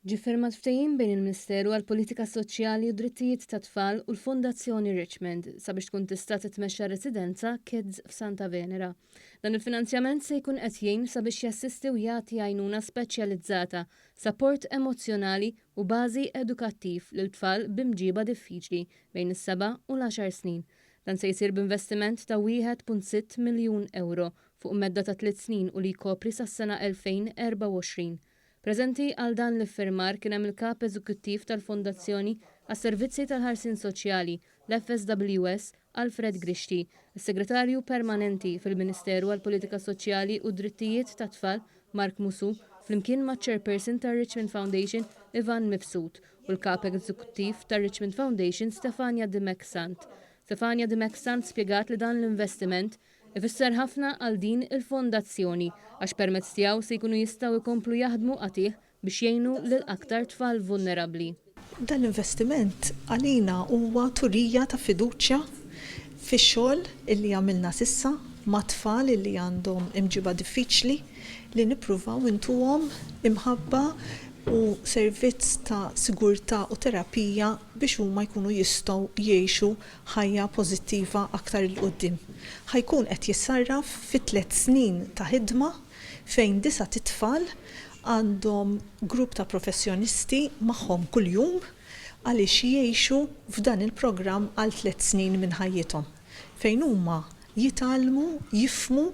Ġie firmat ftehim bejn il-Ministeru għall-Politika Soċjali u Drittijiet tat-Tfal u l-Fondazzjoni Richmond sabiex tkun tista' titmexxa residenza Kids f'Santa Venera. Dan il-finanzjament se jkun qed jgħin sabiex jassisti u jagħti għajnuna speċjalizzata, support emozjonali u bażi edukattiv lil tfal b'imġiba diffiċli bejn is-7 u l-10 snin. Dan se jsir b'investiment ta' 1.6 miljun euro fuq medda ta' 3 snin u li jkopri sas-sena 2024. Preżenti għal dan l-iffirmar kien hemm il-Kap Eżekuttiv tal-Fondazzjoni għas-Servizzi tal-Ħarsien Soċjali l-FSWS Alfred Grixti, is-Segretarju Permanenti fil-Ministeru għall-Politika Soċjali u Drittijiet tat-Tfal Mark Musu, flimkien maċ-Chairperson tar-Richmond Foundation Ivan Mifsud u l-Kap Eżekuttiv tar-Richmond Foundation Stefania Dimexant. Stefania Dimexant spjegat li dan l-investiment ifisser ħafna għal din il-fondazzjoni għax permezz tiegħu se jkunu jistgħu jkomplu jaħdmu qatih biex jgħinu lil aktar tfal vulnerabbli. Dan l-investiment għalina huwa turija ta' fiduċja fix-xogħol illi għamilna sissa ma' tfal illi għandhom imġiba diffiċli li nippruvaw intuhom imħabba u servizz ta' sigurtà u terapija biex huma jkunu jistgħu jgħixu ħajja pożittiva aktar il qudiem. Ħajkun qed jissarraf fi 3 snin ta' ħidma fejn 9 titfal għandhom grupp ta' professjonisti magħhom kuljum għaliex jgħixu f'dan il-programm għal 3 snin minn ħajjithom fejn huma jitgħallmu, jifhmu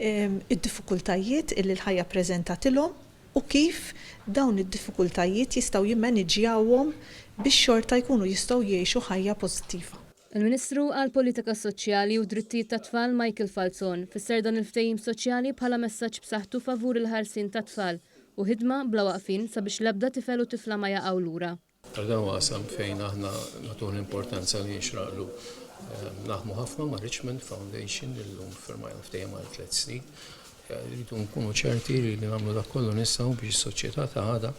id-diffikultajiet illi l-ħajja ppreżentatilhom u kif dawn id-diffikultajiet jistgħu jimmaniġjawhom biex xorta jkunu jistgħu jgħixu ħajja pożittiva. Il-Ministru għall-Politika Soċjali u Drittijiet tat-Tfal Michael Falzon fisser dan il-ftehim soċjali bħala messaġġ b'saħħtu favur il-ħarsien tat-tfal u ħidma bla waqfin sabiex l-ebda tifel u tifla ma jaqgħu lura. Dan qasam fejn aħna nagħtuh l-importanza li nxraqlu naħdmu ħafna ma' Richmond Foundation illum firmajna ftehim għal 3 snin. Rridu nkunu ċerti li nagħmlu dak kollu nistgħu biex is-soċjetà ta' għada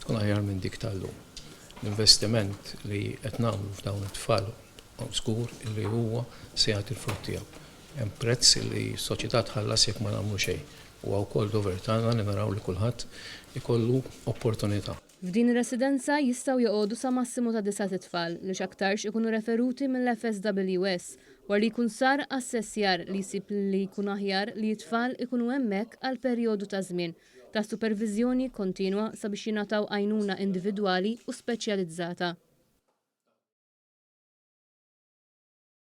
tkun aħjar minn dik tal-lum. L-investiment li qed nagħmlu f'dawn it-tfal żgur li huwa se jagħti l-frott tiegħu. Hemm prezz li s-soċjetà tħallas jekk ma nagħmlu xejn. Huwa wkoll dover tagħna li naraw li kulħadd ikollu opportunità. F'din ir-residenza jistgħu joqogħdu sa massimu ta' 9 tfal li x'aktarx ikunu referuti mill-FSWS war li jkun sar assessjar li jsib li jkun aħjar li t-tfal ikunu hemmhekk għal perjodu ta' żmien ta' superviżjoni kontinwa sabiex jingħataw għajnuna individwali u speċjalizzata.